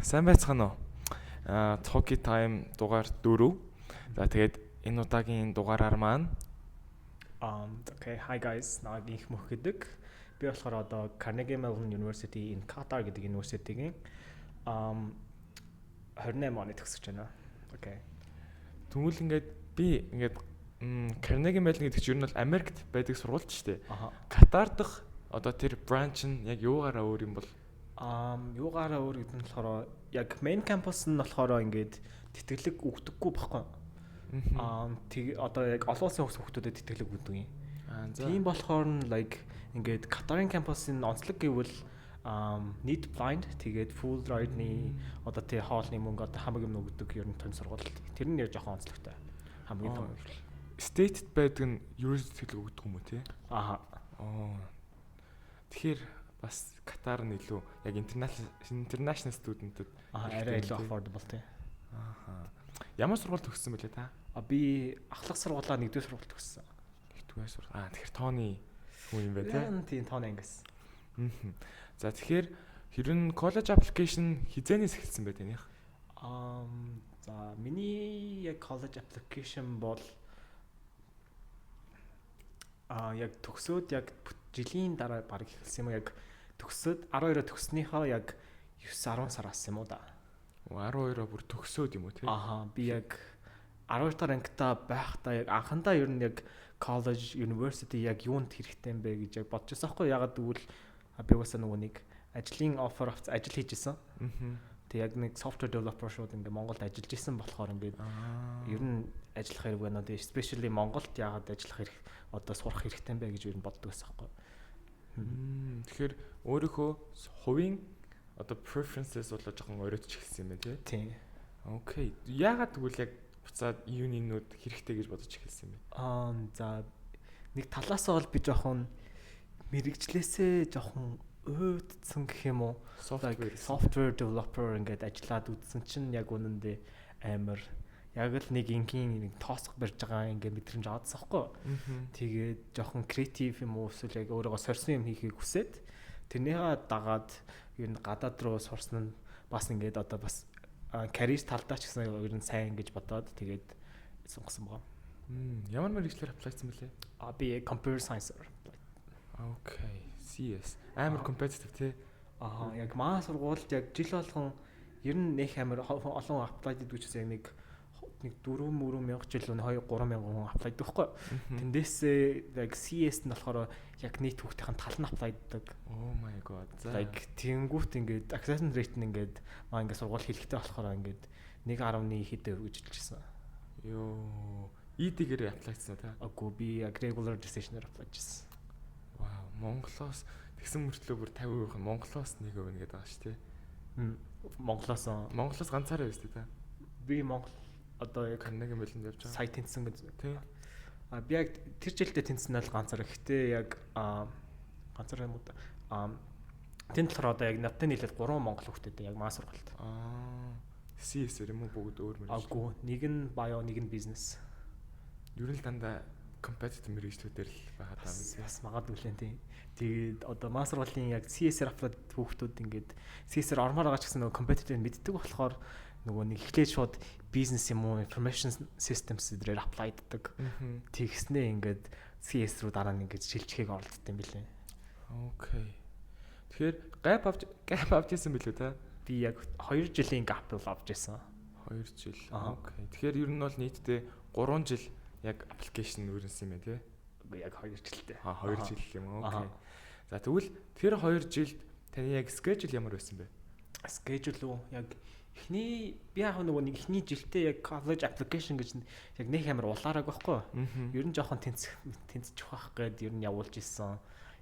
Сайн байцгаана уу? Talkie Time дугаар 4. За тэгээд энэ удаагийн дугаараар маань Okay, hi guys. Наад их мөх гэдэг. Би болохоор одоо Carnegie Mellon University in Qatar гэдэг university-гийн 28 оны төгсөж байна. Okay. тэгвэл би Carnegie Mellon гэдэг чинь ер нь бол Америкт байдаг сургууль шүү дээ. Катар дахь одоо тэр branch нь яг юугаараа өөр юм бол? Юугаараа өөр гэдэг нь болохоор яг main campus нь болохоор ингээд тэтгэлэг өгдөггүй байхгүй. Одоо яг олон улсын хүүхдүүдэд тэтгэлэг өгдөг юм. Тийм болохоор нь like ингээд Катарын кампусын онцлог гэвэл need blind тэгээд full ride-ны одоо тий хоолны мөнгө одоо хамаг юм өгдөг ер нь том сургууль. Тэр нь яг жоохон онцлогтой. Хамгийн том юм. State-д байдаг нь юу тэтгэлэг өгдөг юм уу те? Тэгэхээр бас Катар нь илүү яг international student-д арай илүү affordable тий. Ямар сургууль төгссөн бэлээ та? Би ахлах сургуулаа 1-р сургууль төгссөн. 1-р сургууль. Тэгэхээр тооны хүн юм байна тий. Тийм тооны ангиас. За тэгэхээр хэрэн college application хизээнээс эхэлсэн байт энэ? За миний яг college application бол яг төгсөөд яг жилийн дараа баг эхэлсэн юм яг төгсөөд 12-оо төгснөөхөө яг 9-10 сараас юм уу да. 12-оо бүр төгсөөд юм уу тий? Би яг 12 дахь ангитаа байхдаа яг анхандаа ер нь яг college university яг юунд хэрэгтэй юм бэ гэж яг бодож байсан байхгүй ягаад гэвэл би угаасаа нөгөө нэг ажлын offer ажил хийжсэн. Тэг яг нэг software developer шууд ингээ Монголд ажиллаж исэн болохоор ингээ ер нь ажиллах хэрэг байна уу especially Монголд ягаад ажиллах хэрэг одоо сурах хэрэгтэй юм бэ гэж ер нь боддог байсан байхгүй. Тэгэхээр өөрийнхөө хувийн одоо preferences болоо жоохон оройтч эхэлсэн юм байна тий. Окей. Ягаад тэгвэл яг буцаад юунинууд хэрэгтэй гэж бодож эхэлсэн юм бэ? За нэг талаасаа бол би жоохон мэрэгчлээсээ жоохон өөдсөн гэх юм уу? Software developer ингээд ажиллаад үзсэн чинь яг үнэндээ амар яг л нэг ингийн нэг тоосох барьж байгаа ингээд мэдрэмж аваадсан хгүй. Тэгээд жоохон creative юм уу эсвэл яг өөрийгөө сорьсон юм хийхийг хүсээд тэрнийхээ дагаад ер нь гадаад руу сурсан нь бас ингээд одоо бас career талдаа ч гэсэн ер нь сайн гэж бодоод тэгээд сонгосон байгаа. Ямар мэргэжлэр apply-сан бэлээ? Би computer science-аар. Окей. CS. Амар competitive тий. Яг маа сургуульд яг жил болгон ер нь нэг амар олон apply гэдэг учраас яг нэг 4-3 мянга жил 2-3 мянган хүн apply гэдэг байхгүй. Тэндээсээ яг CS нь болохоор яг нийт хүүхдийн тал нь apply гэдэг. Oh my god. Like тэнгүүт ингээд acceptance rate нь ингээд ингээд сургууль хэлэхтэй болохоор ингээд 1.1 хэдээр гэж хэлчихсэн. Йоо. ED-гээр apply хийсэн та? Үгүй би яг regular decision-аар apply хийсэн. Вау, Монголоос тэгсэн мөртлөө бүр 50% нь Монголоос нэг өвнө гэдэг байгаа шүү дээ. Монголоос ганцаараа биш үү та? Би Монгол одоо яг Carnegie Mellon явж байгаа. Сая тэнцсэн гэж тий. Би яг тэр жилдээ тэнцсэн нь ганцаар. Гэхдээ яг ганцаар юм уу? Тэнд болохоор одоо яг надтай нийлээд 3 монгол хүүхдтэй яг маа сургалт. CS юм уу бүгд өөр мэргэжил? Аггүй, нэг нь bio, нэг нь business. Ер нь дандаа competitive мэргэжлүүдээр л байгаа даа. Бас магадгүй л тийм. Тэгээд одоо маа сургуулийн яг CS-ээр apply хүүхдүүд ингээд CS-ээр ормоор байгаа ч гэсэн нөгөө competitive мэддэг болохоор нөгөө нэг эхлээд шууд бизнес юм уу information systems дээр apply ддаг. Тэгснээ ингээд CS руу дараа нь ингээд шилжихийг оролддог юм билээ. Окей. Тэгэхээр gap авч ирсэн билүү та? Би яг 2 жилийн gap авч ирсэн. 2 жил. Окей. Тэгэхээр ер нь бол нийтдээ 3 жил яг application үргэлжсэн юм байна тий? Яг 2 жилтэй. 2 жил юм уу? Окей. За тэгвэл тэр 2 жилд таны яг schedule ямар байсан бэ? Schedule уу яг эхний би яг нөгөө нэг эхний жилдээ яг college application гэж яг нэг амар улаараг байхгүй. Ер нь жоохон тэнцчих байх гээд ер нь явуулж исэн.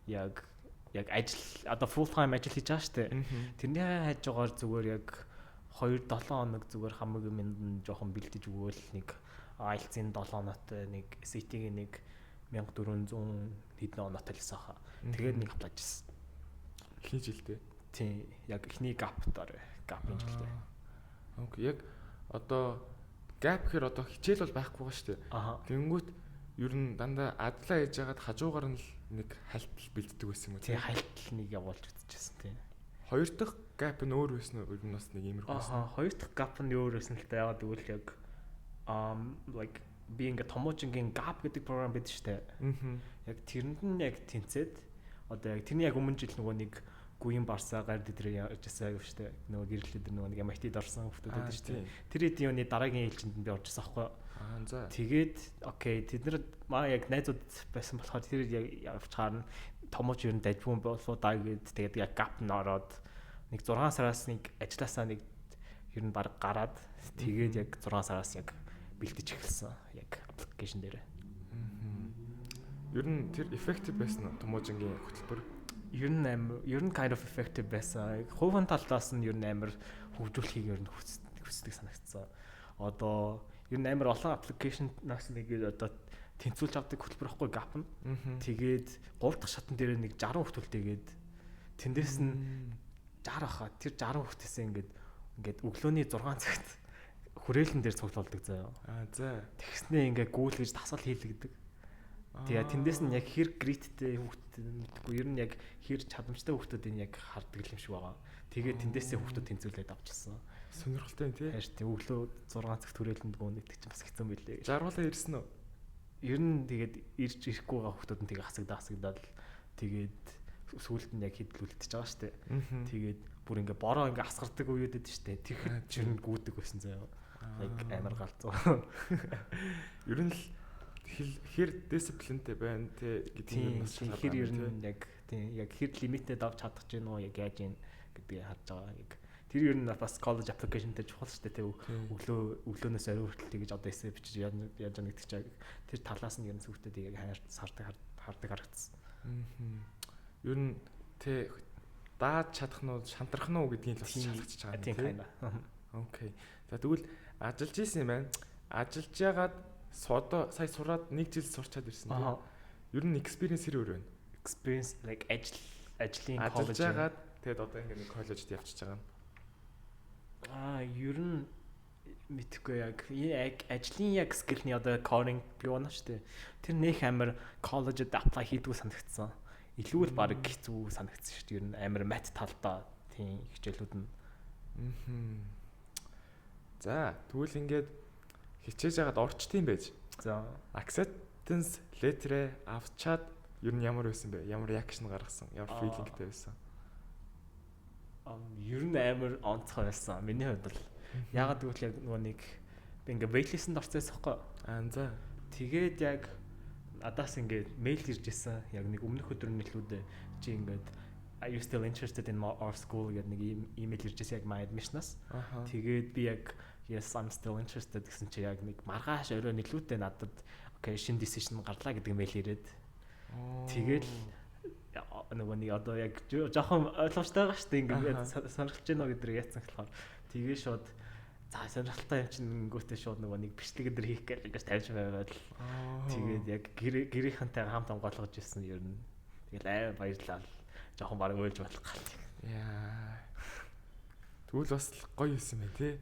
Яг ажил одоо full time ажил хийж байгаа штэ. Тэрний хайж байгаагаар зүгээр яг 2-7 хоног зүгээр хамаг юм жоохон бэлдэж өгөөл нэг IELTS-ийн 7 оноотой нэг SAT-ийн нэг 1400 хэдэн оноотой лсэн хаа. Тэгээд нэг apply хийсэн. Эхний жилдээ. Тийм яг эхний gap-аар gap-ын жилдээ. Окей. Яг одоо gap гэхээр одоо хичээл бол байхгүй байгаа шүү дээ. Тэнгүүт ер нь дандаа адлаа хийж яагаад хажуугаар нь л нэг хальтал бэлддэг байсан юм уу? Тийм хальтал нэг явуулж үзчихсэн тийм. Хоёр дахь gap нь өөр байсан уу? Ер нь бас нэг иймэрхүү байсан. Хоёр дахь gap нь өөр байсан л та. Ягаад гэвэл яг like би ингээ томоожингийн gap гэдэг програм байдаг шүү дээ. Яг тэрэнд нь яг тэнцээд одоо яг тэрний яг өмнө жил нөгөө нэг гүйн барсаа гар дээр ярьжсэн аяг шүү дээ. Нөгөө гэрлэлд нөгөө нэг MIT-д орсон хүмүүс байдаг шүү дээ. Тэр эдийн юуны дараагийн ээлжинд би орж ирсэн аахгүй. За. Тэгээд окей тэд нар маа яг найзууд байсан болохоор тэр явчихаар нь томооч ер нь дайггүй болоо даа гэд тэгээд яг gap нь ороод нэг 6 сараас нэг ажилласаа нэг ер нь баг гараад тэгээд яг 6 сараас яг бэлдэж эхэлсэн яг аппликейшн дээр. Ер нь тэр effective байсан уу томоожингийн хөтөлбөр? Ер нь kind of effective байсан. Хувийн талаас нь ер нь амар хөгжүүлэхийг ер нь хүсдэг санагдсан. Одоо ер нь амар олон аппликейшнаас нэг одоо тэнцүүлж авдаг хөтөлбөр ахгүй gap нь. Тэгээд 3 дахь шатн дээр нэг 60 хөтөлтэйгээд тэндээс нь 60 ахаа тэр 60 хөтөөс ингээд өглөөний 6 цагт хүрээлэн дээр цуглуулдаг заяа. За. Тэгснээ ингээд гүйлгэж тасгал хийлэгдэг. Тэгээ тэндээс нь яг хэр гриттэй хүүхдүүд мэдгүй ер нь яг хэр чадамжтай хүүхдүүдийн яг хардаг юм шиг байгаа. Тэгээ тэндээсээ хүүхдүүд тэнцүүлээд авчихсан. Сонирхолтой юм тий. Харин тийм өглөө 6 цагт хүрээлэнд гүнэгдэг чинь бас хэцүү байлээ. Жаргуулаа ирсэн үү? Ер нь тэгээд ирж ирэхгүй байгаа хүүхдүүд нь тэгээ хасагдаад тэгээд сүүлд нь яг хидлүүлчихэж байгаа штэ. Тэгээд бүр ингээ бороо ингээ асгардаг үеуд өгдөө штэ. Тэгэхэд ч ер нь гүйдэг байсан заяа. Яг амар галзуу. Ер нь л хэр дисциплинтэй байна те гэдэг нь бас шалтгаан. Хэр ер нь яг тийм яг хэр лимитэд авч чадах гэж нөө яг яаж юм гэдгийг харж байгаа. Яг тэр ер нь бас college application-тэй чухал шүү дээ те өглөөнөөс орой хүртэл тэгж одоо эсэ бичиж яаж байгаа гэдэг чинь тэр талаас нь ер нь сүхтэд яг хардаг харагдсан. Ер нь те дааж чадах нь уу шантрах нь уу гэдгийг л бас шалгаж байгаа юм тийм. Окей. За тэгвэл ажиллаж исэн юм байна. Ажиллаж ягаад сая сураад 1 жил сурчаад ирсэн тийм. Ер нь experience хэр өөр вэ? Experience like ажлын college ягаад тэгээд одоо ингэ нэг коллежид явчихж байгаа юм. Ер нь мэдхгүй яг ажлын яг скиллний одоо coding явна шүү дээ. Тэр нөх амар college-д apply хийдгүү санагдсан. Илүү л баг хэцүү санагдсан шүү дээ. Ер нь амар math талдаа тийм хичээлүүд нь. За тэгвэл ингээд хичээж ягаад орчтiin байж. За acceptance letter авчаад ер нь ямар байсан бэ? Ямар reaction гаргасан? Ямар feelingтэй байсан? Ер нь амар онцгой байсан. Миний хувьд бол ягаад гэвэл яг нөгөө нэг би ингээ waitlist-д орсон байхгүй. За. Тэгээд яг надаас ингээд мэйл ирж исэн. Яг нэг өмнөх өдөр нийлүүлдэ чи ингээд are you still interested in our school гэдэг нэг имэйл ирж исэн яг my admission-аас. Тэгээд би яг yes I'm still interested гэсэн чи яг нэг маргааш орой нийлүүлдэ надад окей шинэ decision гарлаа гэдэг мэйл ирээд. Тэгээд нөгөө нэг одоо яг жоохон ойлгомжтой байгаа шүү дээ ингээд сонирхож байна гэдэг яатсан болохоор тэгээ шууд за сонирхолтой юм чинь ингүүтээ шууд нөгөө нэг бичлэг дээр хийх гэж ингэж тавьж байгаад л тэгээд яг гэрийнхэнтэй хамт онгойлгож ирсэн ер нь тэгэл баярлалаа жоохон баг ойлж болох гал. Яа. Тэгвэл бас гоё юусэн байх тий.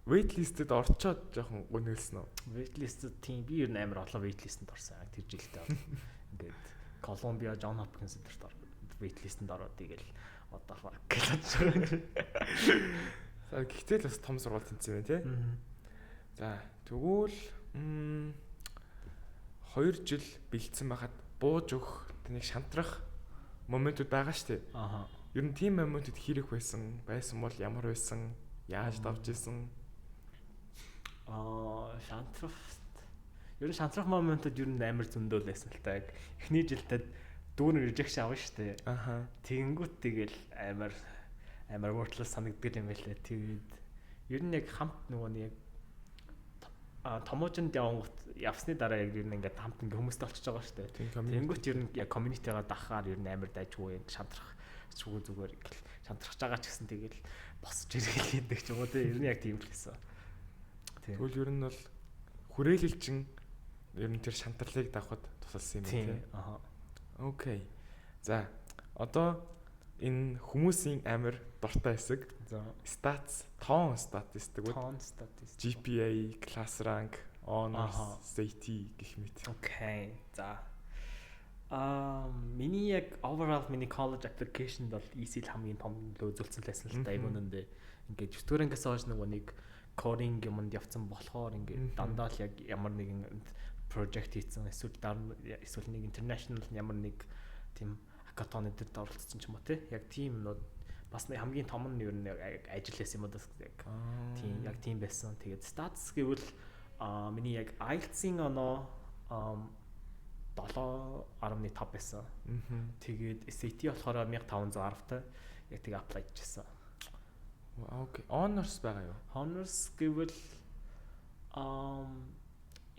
Waitlist-д орчоод жоохон гонөлсөн үү? Waitlist тийм би ер нь амар олон waitlist-д орсон тэр жилдээ. Ингээд Колумбиа, Джон Хопкинс дээр waitlist-д ороод тэгэл одоо гэж бодож байгаа. За гэхдээ л бас том сургууль тэнцсэн байна тий. За тэгвэл 2 жил бэлдсэн байхад бууж өгөх тнийг шантрах моментууд байгаа шүү дээ. Ер нь тийм моментууд хэрэг байсан бол ямар байсан? Яаж давж исэн? Ер нь шантрах моментууд ер нь амар зөндөл байсан л та. Эхний жилдээ дүүр rejection авсан шүү дээ. Тэгэнгүүт тэгэл амар worthless санагддаг юм байлаа. Тэгээд ер нь яг хамт нөгөө нэг томоожинд явсны дараа яг ер нь ингээд хамт ингээ хүмүүстэй олчж байгаа шүү дээ. Тэгэнгүүт ер нь яг community-гаа дахаар ер нь амар дайжгүй шантрах зүгээр шантрахж байгаа ч гэсэн тэгэл босч ирэх гэдэг ч юм уу те. Ер нь яг тийм л гэсэн. Тэгвэл ер нь бол хүрээлэлчин ер нь тэр шантралыг давхад тусалсан юм тийм. Окей. За одоо энэ хүмүүсийн амар дуртай хэсэг. Stats, тоон статистик үү? Тоон статистик. GPA, class rank, honors, SAT гэх мэт. Окей. За. Миний яг overall миний college application бол EC-л хамгийн том нөлөө үзүүлсэн байсан л та юм үнэндээ. Ингээд 4 ангиас хойш нөгөө нэг coding юмд явцсан болохоор ингээд дандаа л яг ямар нэгэн project хийсэн эсвэл нэг international ямар нэг тийм hackathon дээр оролцсон ч юм уу те. Яг тийм нууд бас нэг хамгийн том нь ер нь ажил байсан юм уу яг. Тийм яг тийм байсан. Тэгээд stats гэвэл миний яг IELTS-ийн оноо 7.5 байсан. Тэгээд SAT болохоор 1510 та яг тэгээ apply хийжсэн. Окей. Honors байгаа юу? Honors гэвэл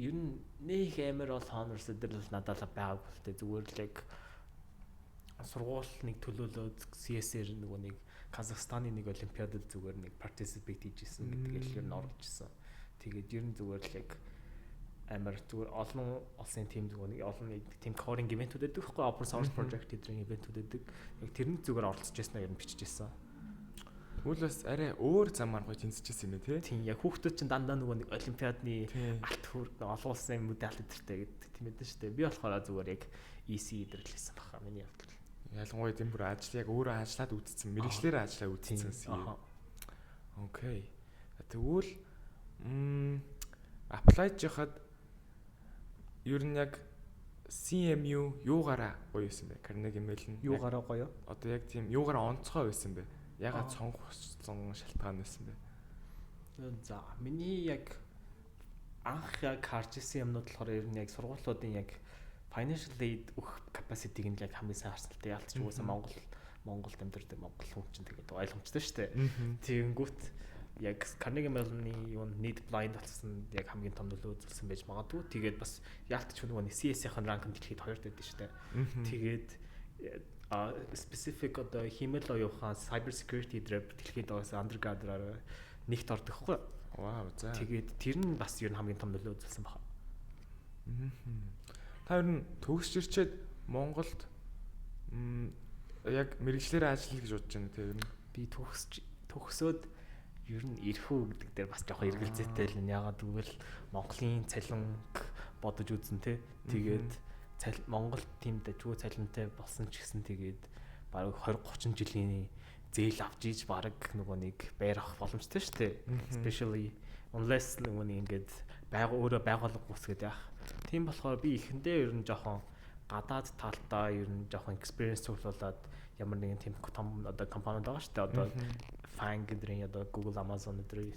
ер нь нэг амар бол honors дээр л надад л байгаагүй л дээ. Зүгээр л яг сургууль нэг төлөөлөөд CS-ээр нөгөө нэг Казахстаны нэг олимпиадад зүгээр нэг participate хийжсэн гэдгийг ер нь оруулж ирсэн. Тэгээд ер нь зүгээр л яг амар зүгээр олон улсын тим зүгээр нэг олон нэг тим coding event-үүд өгдөг байхгүй open source project гэдэг event-үүд өгдөг. Яг тэрний зүгээр оролцож яснаа ер нь бичижсэн. Тэгвэл бас арай өөр замаар гоё тэнцэжсэн юм тий. Тийм яг хүүхдүүд чинь дандаа нөгөө нэг олимпиадны алт олон улсын медаль өдөртэй гэдэг тийм ээ шүү дээ. Би болохоор зүгээр яг EC дээр л хийсэн баха миний явдал. Ялангуяа тийм бүр ажил яг өөрөө ажиллаад үзсэн, мэрэгчлэр ажиллаа үзсэн. Окей. Тэгвэл apply жихад ер нь яг CMU юугаараа гоё байсан бэ? Carnegie Mellon юугаараа гоё? Одоо яг тийм юугаараа онцгой байсан бэ? Ягаад сонгосон шалтгаан байсан бэ? За, миний яг анх яг харж ирсэн юмнууд болохоор ер нь яг сургуулиудын яг financial aid өгөх capacity-г нь яг хамгийн сайн харсан л дээ. Ялцч уусаа Монголд амьдардаг Монгол хүн чинь тэгээд ойлгомжтой шүү дээ. Тэгэнгүүт яг Carnegie Mellon-ы юу need blind болсон яг хамгийн том нөлөө үзүүлсэн байж магадгүй. Тэгээд бас яалтч нөгөө CS-ийн ранк нь дэлхийд 2-т байдаг шүү дээ. Тэгээд specific одоо химэл оюухан cyber security дээр дэлхийд байгаа undergrad-аар нэгт ордог хгүй. Вау за. Тэгээд тэр нь бас ер нь хамгийн том нөлөө үзүүлсэн байна. Та ер нь төгсч ирчээд Монголд яг мэрэгчлэрээ ажиллах гэж бодож байна тийм. Би төгсөөд ер нь ирэх үү гэдэг дээр бас жоохон эргэлзээтэй л яагаад гэвэл Монголын цалин бодож үзэн те. Тэгээд Монгол тийм дажгүй цалинтай болсон ч гэсэн тэгээд бараг 20-30 жилийн зээл авч ийж бараг нөгөө нэг байр авах боломжтой шүү дээ. Especially unless нөгөө нэг ингээд өөрөө байгууллага үүсгээд яах. Тийм болохоор би эхэндээ ер нь жоохон гадаад талдаа ер нь жоохон experience цуглуулад ямар нэгэн тийм том одоо компаниуд байгаа шүү дээ. Одоо Fang гэдрийн одоо Google, Amazon өдрөө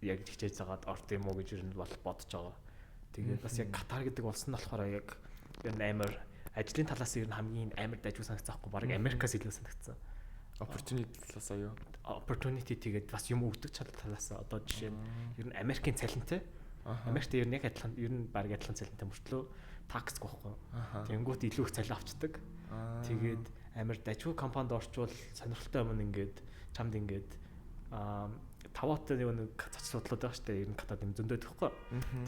яг хичээж загаад орд юм уу гэж ер нь бодож байгаа. Тэгээд бас яг Катар гэдэг улс нь болохоор яг ер нь амар ажлын талаас ер нь хамгийн амар дайгуу санагцсан байхгүй баг Америкаас илүү санагцсан. Opportunity талаас аюу. Opportunity тэгээд бас юм өгдөг талаас одоо жишээ нь ер нь Америкийн цалинтай. Америкт ер нь яг адилхан ер нь баг адилхан цалинтай мөртлөө таксгүй байхгүй. Тэнгүүт илүү их цалин авчдаг. Тэгээд амар дайгуу компанид орчвол сонирхолтой юм ингээд чамд ингээд 5-аатай нэг цац судлаад байгаа штэ ер нь катад юм зөндөөд байхгүй.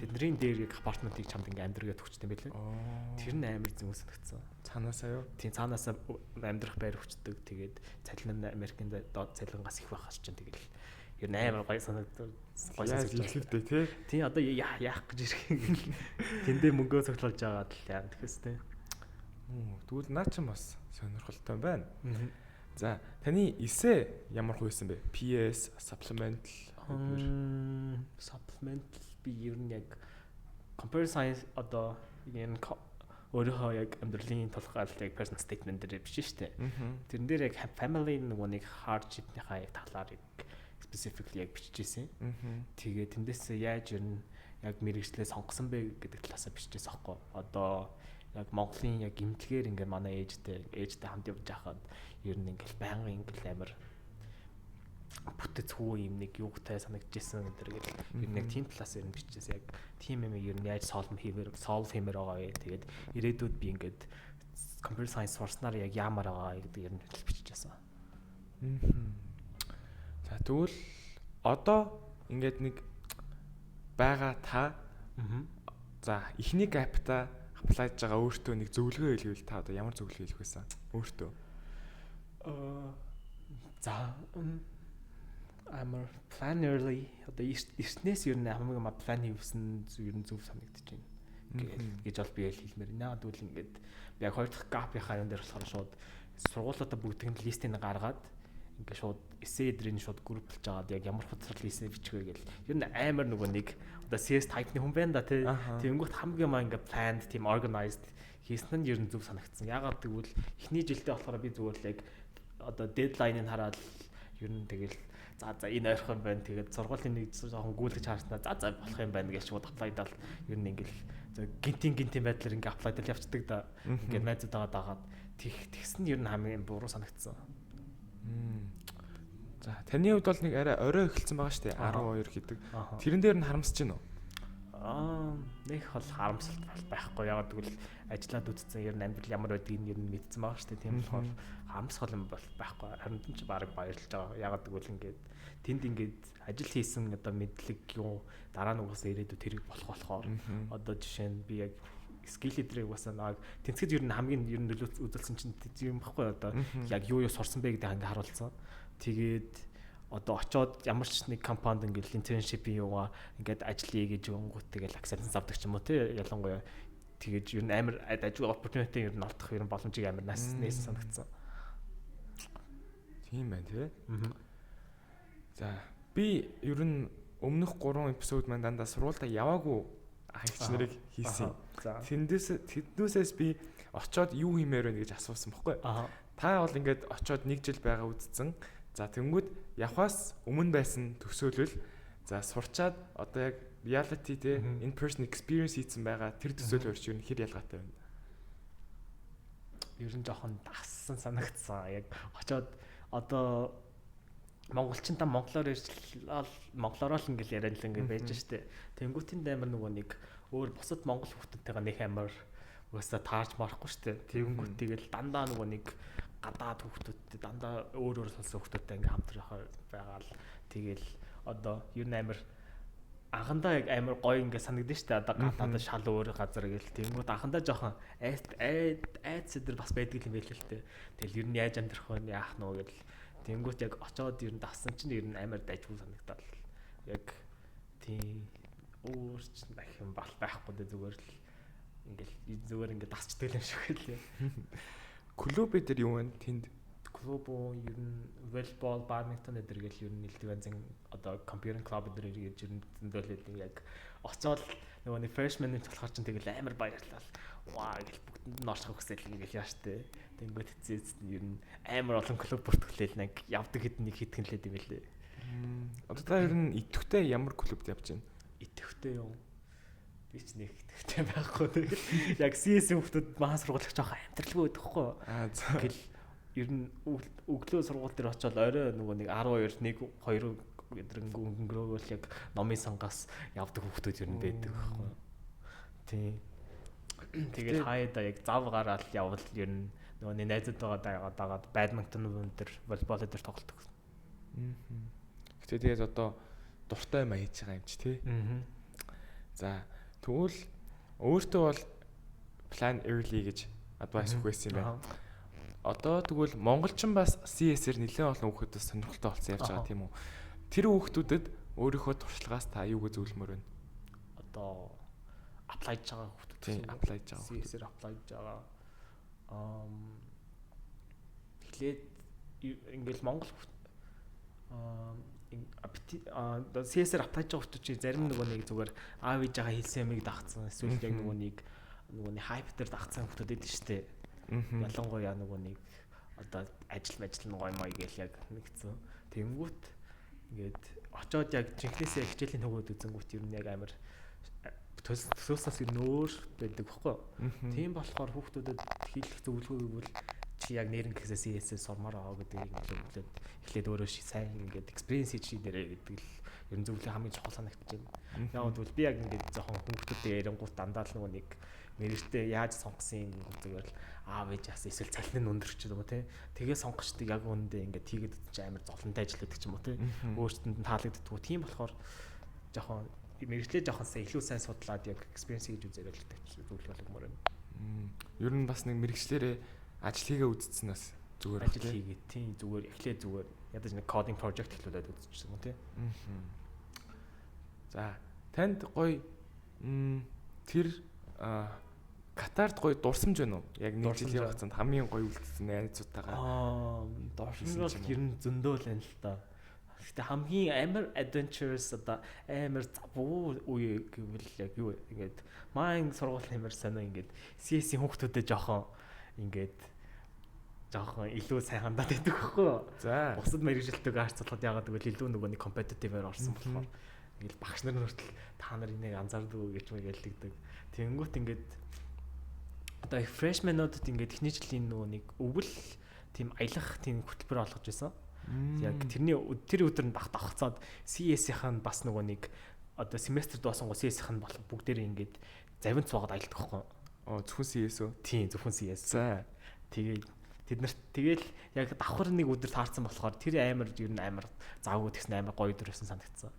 Тэдний дээр яг апартментыг чамд ингээд амьдргээд өгчтэй юм байлээ. Тэр нь амар зүг санагдсан. Цаанаасаа юу? Тийм цаанаасаа амьдрах байр өгчдөг. Тэгээд цалин нь Америкийн доод цалингаас их байх чинь тэгэл ер нь амар гоё санагдсан. Гоё санагддаг тий. Тийм одоо яах гэж ирэх. Тэндээ мөнгөө цуглуулж байгаа л яа гэхээстэй. Тэгвэл наа ч бас сонирхолтой байна. За таны эсэ ямар хувьсан бэ? PS, supplemental, supplemental би ер нь яг computer science одоо энэ өөрийнхөө яг амьдралын тулгаал яг personal statement дээр бичсэн шүү дээ. Тэрэн дээр яг family нөгөө нэг hardship-ийнхаа яг талаар specifically яг бичижсэн. Тэгээ тэндээс яаж ер нь яг мэрэгчлээ сонгосон бэ гэдэг талаас бичижсэн аахгүй. Одоо яг Монголын яг имтлэгээр ингээ манай ээжтэй хамт явж байхад ер нь ингээл байнгын ингээл амар бүтэцгүй юм нэг юугтай санагдчихсэн гэдэг ер нь яг тийм талаас ер нь бичижсэн. Яг тийм юм ер нь яаж solve хиймээр байгаа вэ? Тэгээд ирээдүйд би ингээд computer science сурснаар яг яамаар байгаа гэдэг ер нь бичижсэн. За тэгвэл одоо ингээд нэг байгаа та за эхний гапта апплайж байгаа өөртөө нэг зөвлөгөө хэлвэл та одоо ямар зөвлөгөө хэлэх байсан? Өөртөө. За амар plan early одоо эртнээс ер нь хамгийн план хийсэн ер нь зөв санагдаж байна. гэж бол би хэлмээр. Яагаад гэвэл ингээд би яг хоёр дахь гапийнхаа юм дээр болохоор шууд сургуулиудаа бүгдийг нь листийг гаргаад ингээд шууд эссе эдрийн шууд групплж агаад яг ямар хуцрал эссе бичих вэ гэл. Ер нь амар нөгөө нэг одоо CS type-ны хүн байна да тий. Тэнгүүт хамгийн маа ингээд planned, team organized хийсэн нь ер нь зөв санагдсан. Яагаад гэвэл эхний жилдээ болохоор би зүгээр л яг одоо deadline-ыг хараад ер нь тэгэл за энэ ойрхон байна. Тэгээд сургуулийн нэг жоохон гүйлгэж харснаа за болох юм байна гэж шууд apply-дал ер нь ингээл гинтийн байдлаар ингээ apply-дал явцдаг да. Ингээд найзуудаа дагаад тэгсэн нь ер нь хамгийн буруу санагдсан. За таны хувьд бол нэг арай орой эхэлсэн байгаа шүү дээ. 12 гэдэг. Тэрэн дээр нь харамсаж байна уу? Нэг бол харамсалт байхгүй. Ягаад гэвэл ажиллаад үтцсэн ер нь амьдрал ямар байдгийг ер нь мэдсэн байгаа шүү дээ. Тийм болохоор харамсах юм бол байхгүй. Харин ч баг баярлж байгаа. Ягаад гэвэл ингээд тэнд ингээд ажил хийсэн одоо мэдлэг юу дараа нь угаасаа ирээдүйд тэрийг болохоор одоо жишээ нь би яг skill leader-ыг угаасаа нэг тэнцэд ер нь хамгийн ер нь үзүүлсэн чинь юм баггүй одоо яг юу сурсан бэ гэдэг ингээ харуулсан. Тэгээд одоо очоод ямар ч нэг компанид ингээл internship-ийн юугаа ингээд ажиллая гэж өнгөт тэгэл acceptance авдаг ч юм уу тий ялангуяа тэгээд ер нь амар ажил opportunity ер нь олдох ер нь боломжийг амар нээсэн санагдсан. Тийм байна тий. За би ер нь өмнөх 3 эпизод маань дандаа сургуультай яваагүй хаягч нарыг хийсэн. Тэндээсээс би очоод юу хиймээр вэ гэж асуусан бохгүй. Та бол ингээд очоод 1 жил байгаа үдцэн. За тэнгүүд явхаас өмнө байсан төсөөлөл за сурчаад одоо яг reality те in person experience хийсэн байгаа тэр төсөөлөл өрч юу хэр ялгаатай байна. Ер нь жоохон дассан санагдсан. Яг очоод одоо монголчин та монголоор л ингээл яриад л ингээд байж штэ. Тэнгүүтийн амар нөгөө нэг өөр бусад монгол хүүхдүүдтэйгээ нэг амар угаасаа таарч марахгүй штэ. Тэнгүүт тэгэл дандаа нөгөө нэг гадаад хүүхдүүдтэй дандаа өөр сонсон хүүхдүүдтэй ингээм хамтрах байгаа л тэгэл одоо ер нь амар анхандаа яг амар гоё ингээ санагдсан шүү дээ одоо гадаад шал өөр газар гэл тэнгууд анхандаа жоохон айц өдр бас байдаг юм байл л дээ тэгэл ер нь яаж амьдрах вэ яах нь уу гэл тэнгууд яг очоод ер нь дассан чинь ер нь амар дайггүй санагдал яг тийм өөрч дахин бал байхгүй дээ зүгээр л ингээл зүгээр ингээ дасчдаг юм шиг л клуб дээр юу вэ? Тэнд клуб ер нь волейбол, бадминтон эдэр гэл ер нь нэлээд бензин одоо компьютер клуб эдэр гэж ер нь зөндөлөд яг очоод нөгөө нэг freshman гэж болохоор чинь тэгэл амар баярлал. Ваа гэл бүгдэнд нь орчих хүсэл ингээл яаш тээ. Тэнгүүд хэцээц нь ер нь амар олон клуб бүртгэлээл нэг явдаг хэд нэг хитгэн лээд юм лээ. Одоо та ер нь идэвхтэй ямар клубт явж байна? Идэвхтэй юу? Би ч нэг идэвхтэй байхгүй тэгэл яг CS хүмүүсд маа сургуулагч жоохон амтрлгүй байхгүй. Тэгэл ер нь өглөө сургууль дээр очиод орой нөгөө нэг 12 1 2 гэдрэнг өнгөрөөл яг номын сангаас явдаг хүмүүс ер нь байдаг байхгүй. Тийм. Тэгээд хаяада яг зав гараад явбал ер нь нөгөө найзуудтайгаа дагаад бадминтон өндөр волейбол дээр тоглолдог. Гэтэ тэгээд одоо дуртай юм хийж байгаа юм чи тий. За тэгвэл өөртөө бол plan early гэж advice өгөх байсан юм байна. Одоо тэгвэл монголчин бас CS-ээр нэлээд олон хүүхдүүд сонирхолтой болсон явж байгаа тийм үү? Тэр хүүхдүүдэд өөрийнхөө туршлагаас та юуг зөвлөмөр байна? Одоо apply хийж байгаа хүүхдүүд тийм apply хийж байгаа. CS-ээр apply хийж байгаа. Эхлээд ингээл монгол CS-ээр apply хийж байгаа хүмүүс чинь зарим нөгөө нэг зүгээр аав ээж байгаа хэлсэн юмыг дагцсан эсвэл яг нөгөө нэг хайп дээр дагцсан хүмүүс байдаг шүү дээ. Ялангуяа нөгөө нэг одоо ажил нь гоё маяг гэл яг нэгцэн. Тэнгүүт ингээд очоод яг жинхнээсээ хичээлийн төгөөд үзэнгүүт ер нь яг амар төсөөснөөс ер нь өөр байдаг байхгүй юу? Тийм болохоор хүүхдүүдэд хийх зөвлөгөө гэвэл чи яг нэрэн гэхээсээ CS-ээс сормоор аа гэдэг юм зөвлөд эхлээд өөрөө сайн ингээд experience хийж дээрээ гэдэг л ер нь зөвлөгөө хамгийн чухал санагдаж байна. Яг бол би яг ингээд жоохон хүүхдүүдтэй ярингуут дандаа л нөгөө нэг мэрэгтэй яаж сонгосон юм зүгээр л аав ээж яасан эсвэл цалин нь өндөрч юм уу те тэгээ сонгочдөг яг үүндээ ингээд тийгээд чи амар зовлонтой ажилладаг ч юм уу те өөрсдөнд нь таалагддаггүй тийм болохоор жоохон мэрэгчлээ жоохон илүү сайн судлаад яг experience хийж үзээрэй л гэдэг зөвлөгөө өгмөр байна. Ер нь бас нэг мэрэгчлэрээ ажил хийгээ үзсэн бас зүгээр ажил хийгээ тийм зүгээр эхлээ зүгээр ядаж нэг coding project эхлүүлээд үзчихсэн юм тий. За танд гоё тэр Катард гоё дурсамж байна уу? Яг нэг жилийн хугацаанд хамгийн гоё үлдсэн найзуудтайгаа. Дурсамж бол ер нь зөндөө л байна л та. Гэтэ хамгийн амар adventures одоо амар завуу үе гэвэл яг юу ингээд маань сургуулийн амар сонио ингээд CS-ийн хүүхдүүдэд жоохон илүү сайн хандаад байдаг байхгүй юу? За. Бусад мэрэгжилтэйг харьцуулахад яагаад гэвэл илүү нөгөө нэг competitive-ээр орсон болохоор ингээд багш нар хүртэл та нар энийг анзаардаг гэж мэгээлдэг. Тэнгүүт ингээд одоо freshman-уудад ингээд эхний жилийн нөгөө нэг өвөл тийм аялах тийм хөтөлбөр олгож байсан. Яг тэр өдөр нь давхцаад CS-ийн бас нөгөө нэг одоо семестр дуусангуу CS-ийн болох бүгдээрээ ингээд завин цуугаад аялдаг байхгүй. Зөвхөн CS үү? Тийм, зөвхөн CS. За. Тэгээд тэд нарт тэгэл яг давхар нэг өдөр таарсан болохоор тэр амар ер нь амар завгүй тэгсэн амар гоё өдөр байсан санагдсан.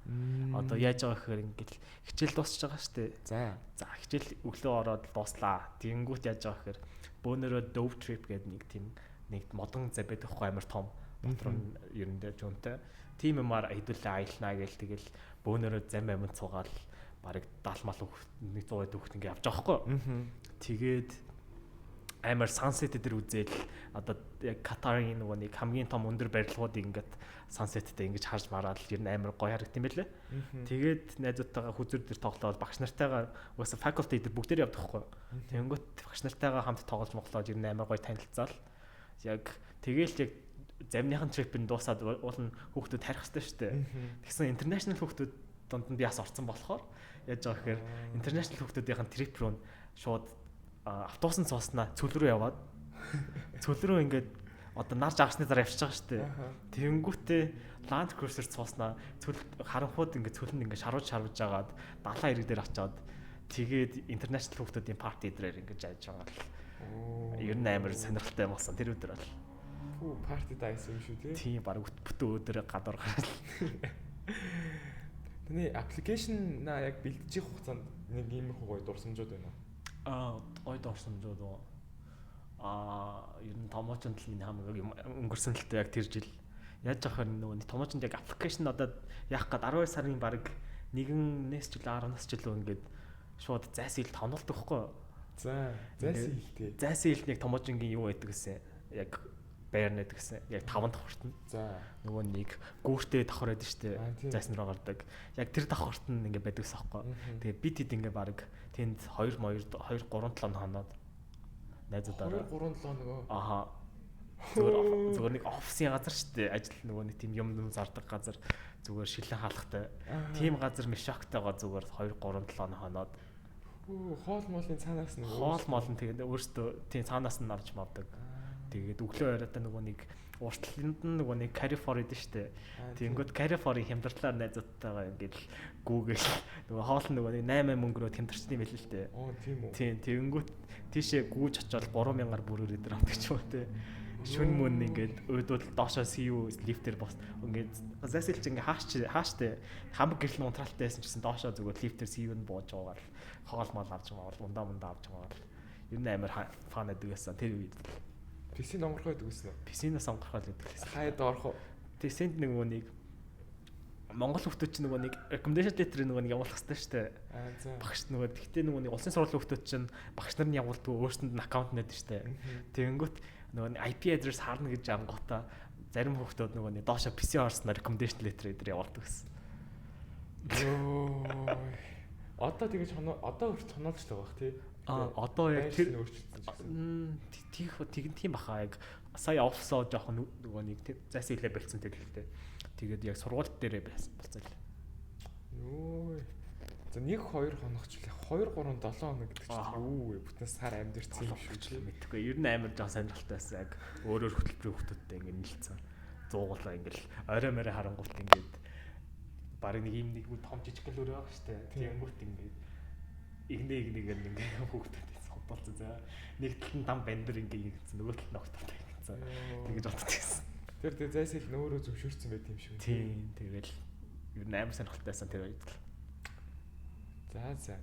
Одоо яаж байгаа гэхээр ингээд хичээл дуусч байгаа шүү дээ. За хичээл өглөө ороод дууслаа. Тэнгүүт яаж байгаа гэхээр бөөнөрөө Dove Trip гэдэг нэг модон зав байдаг байхгүй амар том. Дотор нь ер нь жуунтай. Тим юмар хэдүүлээ аялнаа гээл тэгэл бөөнөрөө зам амин цугаал барыг 70 мал 100 хүүхд ингээ авч байгаа байхгүй. Тэгээд амар sunset дээр үзэл одоо яг Катарын нөгөө нэг хамгийн том өндөр барилгуудыг ингээд sunset-тэй ингэж харж мараад ер нь амар гоё харагд юм байлээ. Тэгээд найзуудтайгаа хүзэр дээр тоглоод багш нартайгаа угаасаа faculty дээр бүгдээр явдаг байхгүй. Тэнгүүт багш нартайгаа хамт тоглож моглоод ер нь амар гоё танилцаал. Яг тэгээл яг замныхан трипэнд дуусаад уул нь хүүхдүүд харих хэрэгтэй шүү дээ. Тэгсэн international хүүхдүүд донд нь би бас орсон болохоор яаж байгаа гэхээр international хүүхдүүдийн трип руу шууд автобусанд сууснаа цөл рүү яваад цөл рүү ингээд одоо нар жагсны дараа явчихж байгаа шүү дээ. Тэнгүүтээ Land Cruiser сууснаа цөл харанхууд ингээд цөлөнд ингээд шарууж жагаад 70 ирэг дээр очиод тэгээд international хүүхдүүдийн парти дээр ингээд жааж байгаа л. Ер нь амар сонирхолтой болсон тэр өдөр бол. Парти дайсан юм шүү тий. Тийм баг бүтэн өдөр гадуур гараад. Тэний аппликейшн яг бэлдэж их хугацаанд нэг ийм их гоё дурсамжууд байна уу? Гоё дурсамжууд уу. Ер нь томоочонд л миний хамгийн өнгөрсөн л яг тэр жил. Яаж яхаар нөгөө томоочонд яг аппликейшн одоо яах гээд 12 сарын баг 1-ээс жил 10-аас жил ингээд шууд зайсэл тонолдог хгүй. За, зайсэлтэй. Зайсэл нэг томоочонгийн юу байдаг гэсэн. Яг байрнаад гэсэн. Яг 5 давхарт нь. За. Нөгөө нэг гүүртэй давхар байдаг штэ. Зайсан руу гардаг. Яг тэр давхарт нь ингээ байдаг ус аахгүй. Тэгээ бид хэд ингээ баг тэнд 2 3 7 хоноод найзуудаараа 2 3 7 нөгөө. Аха. Зүгээр нэг офисын газар штэ. Ажил нөгөө нэг тийм юм зардаг газар зүгээр шилэн хаалгатай. Тийм газар мишактайгаа зүгээр 2 3 7 хоноод хоол моолын цаанаас нь хоол моол нь тэгээд өөртөө тийм цаанаас нь авч мавдаг. Тэгээд өглөө оройтой нөгөө нэг уртланд нь нөгөө нэг Carrefour идэв штэ. Тэнгүүд Carrefour-ын хямдралаар найзуудтайгаа ингээд гүүгээл нөгөө хоол нь нөгөө нэг 8 мөнгөрөө хямдарчсан юм байл л дээ. Тийм үү. Тийм тэнгүүд тийшээ гүүж очоод 3000-аар бүрээр өдөр авдаг ч юм уу те. Шүн мөн ингээд өөдөл доошоо CU лифтээр бос ингээд зайсэлч ингээд хааштай хамаг гэрэл унтралтай байсан ч гэсэн доошоо зүгээр лифтээр CU-нд бууж байгаа л хоол мал авч байгаа ундаа авч байгаа л ер нь амар фан байдаг байсан тэр үед. PC-нд онгорхоо гэдэг үсэн үү? PC-наас онгорхоо гэдэг байсан. Хаяад орох уу? PC-нд нөгөө нэг Монгол хүмүүс чинь нөгөө нэг recommendation letter нөгөө нэг явуулах хэрэгтэй шүү дээ. За. Багш нөгөө тэгтээ нөгөө нэг улсын сургуулийн хүмүүс чинь багш нар нь явуулдаг өөрсөнд нь аккаунт нэдэг шүү дээ. Тэгэнгүүт нөгөө IP address харна гэж ангуудаа зарим хүмүүс нөгөө нэг доошо PC орсноор recommendation letter дээр явуулдаг гэсэн. Йоо. Одоо тэгэж одоо хүртэл тоноолж байгаа бах тий. Одоо яг тэр тийм баха яг сая офсоо жоохон нөгөө нэг зайсан хэлээ болцсон тэгэлтэй. Тэгээд яг сургууль дээрээ болцсон л. Йоо. За 1 2 хоног ч 2 3 7 хоног гэдэг чинь юу вэ? Бүтэн сар амьдэрсэн юм шүү дээ. Мэдхгүй. Ер нь амар жоо сонирхолтой байсан яг өөрөөр хөтөлбөрийн хүмүүстэй ингэ нийлцсэн. Зуугуулаа ингээл орой морой харангуут ингээд баг нэг юм нэг том жижиг гэлөр байгаа штэ. Тэнгүүт ингээд игнэгээр ингээ хүүхдүүдээ содолцсон за нэг талд нь дам бандер ингээ ингэсэн нөгөө талд нь огтортой ингэсэн тэгэж боддог гэсэн. Тэр зайсэл нөөрөө зөвшөөрсөн байт юм шүү. Тийм тэгэл ер нь амар сонирхолтойсэн тэр үед л. За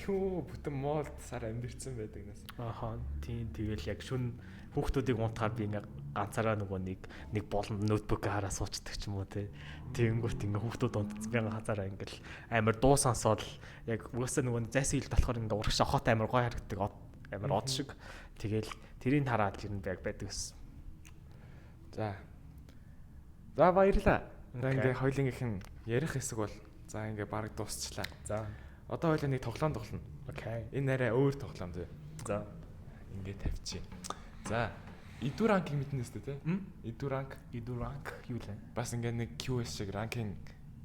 юу бүтэн моолд сар амьдэрсэн байдаг нас. Ааха тийм тэгэл яг шүн хүүхдүүдийг унтахаар би ингээ ганцаараа нөгөө нэг болонд ноутбук хараа суучдаг ч юм уу те. Тэгэнгүүт ингээ хүүхдүүд унтцсан би ганцаараа ингээл амар дуу сонсоод яг угаасаа нөгөө зайсан хилд болохоор ингээ урагш хот амар гоё харагддаг амар од шиг. Тэгэл тэрийг хараад ер нь яг байдаг гэсэн. За баярлаа. За ингээ хоёулынх нь ярих хэсэг бол за ингээ баг дуусчлаа. За одоо хоёулаа нэг тоглоом тоглоно. Окей. Энэ арай өөр тоглоом зөө. За ингээ тавьчих. За Edu rank мэднэ үстэй те? Edu rank юу лээ? Бас ингээ нэг QS шиг ранкинг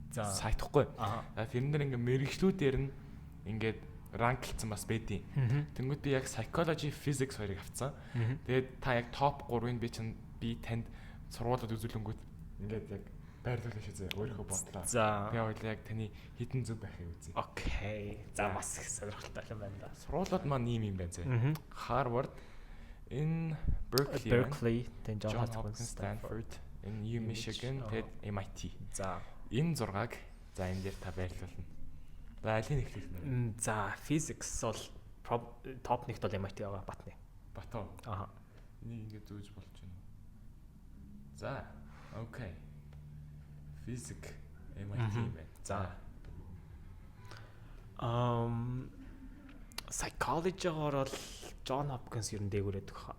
сайт хгүй. Тэрэн дээр ингээ мэрэгчлүүдээр нь ингээд ранклцсан бас байдیں۔ Тэнгүүд би яг psychology, physics хоёрыг авцсан. Тэгээд та яг топ 3-ыг би танд сургуулиуд үзүүлэнгүүт ингээд яг байрлуулах шээ өөрийнхөө бодлоо. За. Тэгээ хоёул яг таны хідэн зүг байхыг үзье. Окей. За бас их сонирхолтой юм байна да. Сургуулиуд маань ийм байна зэ. Harvard, in Berkeley, then Johns Hopkins, Stanford, in Michigan, тэгээд MIT. За. Энэ 6-аг за энэ дээр та байрлуулна. За алийг эхлэх нь. За physics бол топ 1-т бол MIT байгаа Батны. Батоо. Энийг ингэ зөөж болж байна. За. Окей. Physics MIT юм байна. За. Psychology-гоор бол John Hopkins ер нь дээгүүрээд өгөх.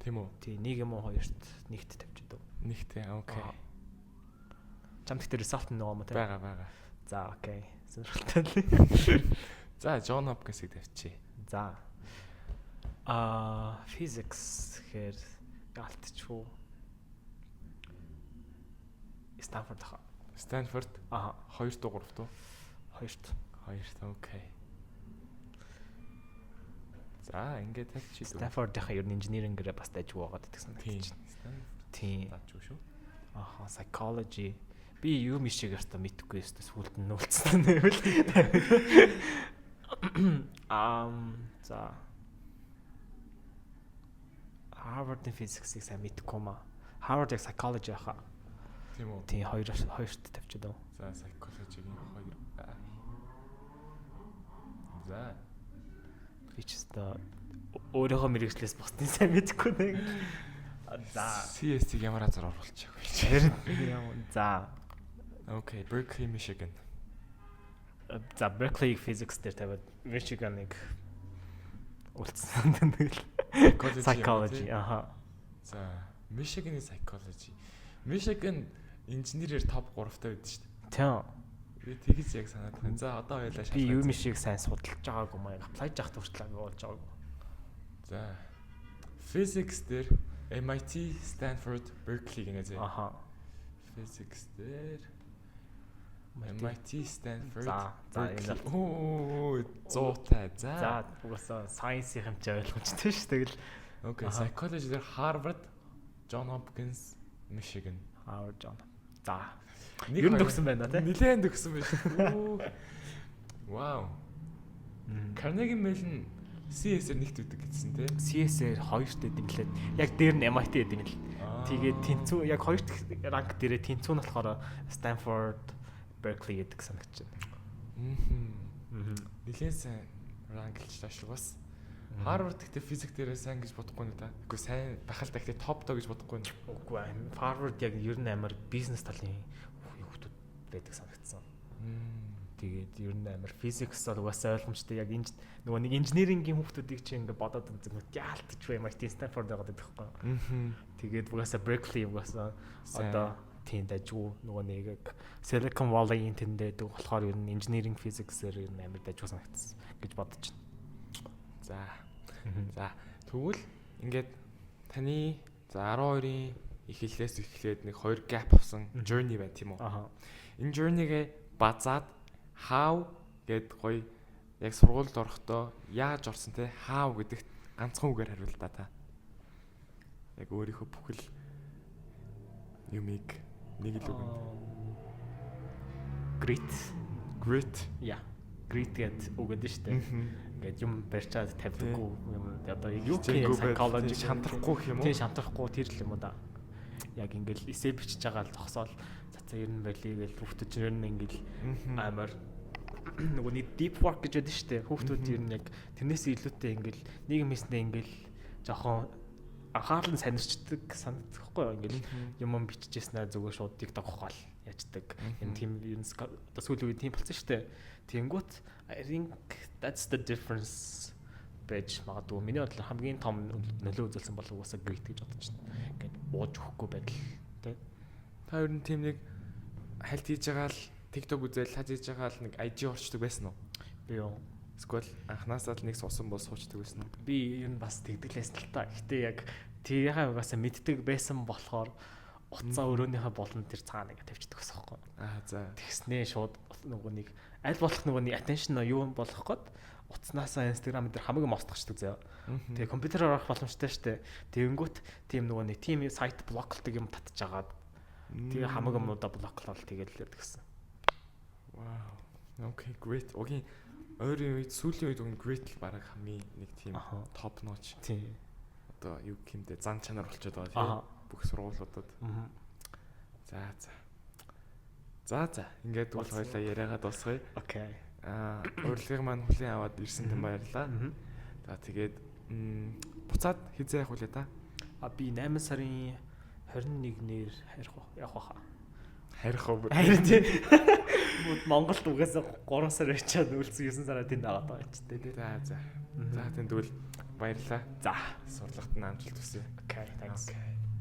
Тийм үү? Тий, 1 юм уу 2-т нэгт тавьчих дөө. Нэгтэй. Окей. Чамд ихтэй result нөгөө юм уу те? Бага. За, окей. Сонирхолтой. За, John Hopkins-ыг тавьчих. За. Physics гэхээр яалтчгүй. Stanford хаа. Stanford. 2 дуу 3 дуу. 2-т. Окей. За, ингээд тавьчих. Stanford-ийн ер нь инженерингээр бас дайжгүй байгаад гэдэг санагдаж байна. Тийм. Дайжгүй шүү. Psychology. Би юу мишиг ярта мэдхгүй өстө сүлд нь нүүлцсэн нэвэл. За. Harvard-ийн physics-ийг сайн мэдхгүй маа. Harvard-ийн psychology хаа. Тийм үү? Тийм 2-т тавьчих дөө. За, psychology-ийн 2. За. Би ч өстө өөрийнхөө мэрэгчлээс бусдын сайн мэдхгүй нэг. За. CS-ийг ямар азар оруулчих вэ? За. Окей, Berkeley, Michigan. За, Berkeley physics дээр тавиад Michigan-ыг үлдсэн нэг psychology. За, Michigan-ийн psychology. Michigan инженерээр топ 3-т байдаг шүү дээ. Тийм. Би тэгэж яг санаад байна. За, одоо хоёлаа шалгаж. Би юу мишиг сайн судалж байгаагүй маяг apply жахт хүртэл болж байгаагүй. За. Physics дээр MIT, Stanford, Berkeley гэнэ зэ. Physics дээр MIT, Stanford. За энэ зоотой. За угаасаа science-ийн хэмжээ ойлгомжтой шүү тэгэл. Окей, psychology дээр Harvard, John Hopkins, Michigan. Harvard, John. За. Ер нь төгсөн байна тий. Нилээн төгсөн байна шүү. Вау. Carnegie Mellon CS-ээр нэгт үүдэг гэсэн тий. CS-ээр 2-т эдэм лээ. Яг дээр нь MIT эдэм л. Тэгээд тэнцүү яг 2 дахь ранк дээрээ тэнцүү нь болохоор Stanford, Berkeley гэдэг санагдаж байна. Нилээн сайн ранклж тааш бас. Harvard гэхдээ физик дээрээ сайн гэж бодохгүй нэ та. Үгүй сайн бахал та гэхдээ топ доо гэж бодохгүй нэ. Үгүй Harvard яг ер нь амар бизнес талын хүүхдүүд байдаг санагдсан. Тэгээд ер нь амар физикс бол угаасаа ойлгомжтой яг энэ нөгөө нэг инженерингийн хүүхдүүдийг чи ингээд бодоод үзэнгүүт яалтч вэ MIT Stanford байгаад байдаг байхгүй. Тэгээд угаасаа Berkeley угаасаа одоо тийм дажгүй нөгөө нэг Silicon Valley энтэндээ дүү болохоор ер нь инженеринг физиксээр ер нь амар дажгүй санагдсан гэж бодож байна. За тэгвэл ингээд таны 12-ийн эхлэлээс эхлээд нэг 2 gap авсан journey байна тийм үү? Энэ journey-гээ базаад how гэд гоё яг сургуульд орохдоо яаж орсон те how гэдэгт ганцхан үгээр хариулт та. Яг өөрийнхөө бүхэл юмыг нэг л үг. Grit. Yeah. Grit гэд үгэд нь штэ. Ингээд юм барьчаад тавьдаггүй юм одоо юу psychology шантрахгүй юм уу? Тийм шантрахгүй тэр л юм уу да. Яг ингээд эсэ бичиж байгаа л зогсоол цацаа ер нь байлиг гээл хүүхдүүд ч ер нь ингээд амар нөгөө нэг deep work гэж байдаг шүү дээ. Хүүхдүүд ер нь яг тэрнээс илүүтэй ингээд нэг юмснээ ингээд жоохон анхаарал нь санирчдаг санагдахгүй юу? Ингээл юм биччихснээр зүгээр шууд TikTok хоол яждаг. Энэ тийм юм сүүлийн үед тийм болсон шүү дээ. Тэнгүүт I think that's the difference байж магадгүй. Миний бодлоор хамгийн том нөлөө үзүүлсэн бол угаасаа great гэж бодож байна. Ингээд бууж өгөхгүй байдал тий. Та ер нь тийм нэг хальт хийж байгаа л TikTok үзэл хаж хийж байгаа л нэг IG орчдөг байсан уу? Би юу? Эсвэл анханасаа л нэг суусан бол суучдаг байсан уу? Би ер нь бас тэгдэглээс л та. Гэтэ яг тийхээ угаасаа мэддэг байсан болохоор утсаа өрөөнийхөө болон тэр цаана ингэ тавьчихдаг байсан байхгүй. За. Тэгснээ шууд нөгөө нэг аль болох нөгөө нэг attention юу болох гээд утаснасаа Instagram дээр хамаагүй мостчихдаг заяа. Тэгээ компьютероор орох боломжтой штэ. Тэгэнгүүт тийм нөгөө нэг тийм сайт блоклдог юм татж агаад тэгээ хамаагүй муудаа блоклол тэгээд л гэсэн. Wow. Okay, great. Окей. Өөрийн үед сүүлийн үед үн great л бараг хамгийн нэг тийм top notch. Тийм. Одоо юу гэмдэ зан чанар болчиход байгаа тийм. Бүх сургуулиудад. За. Ингээд бол хоёлаа яриагаа дуусгая. Окей. Урилгыг маань хүлээн аваад ирсэн юм баярлалаа. За тэгээд буцаад хизээ явах үлээ та. Би 8 сарын 21-ээр явах баха. Харих уу? Харин тий. Монголд угаасаа 3 сар очиад үлдсэн 9 сараа тэнд аваад байгаа ч тий. За. За тэнд тэгвэл баярлалаа. За сурлагт нь амжилт хүсье. Окей, thanks. Okay.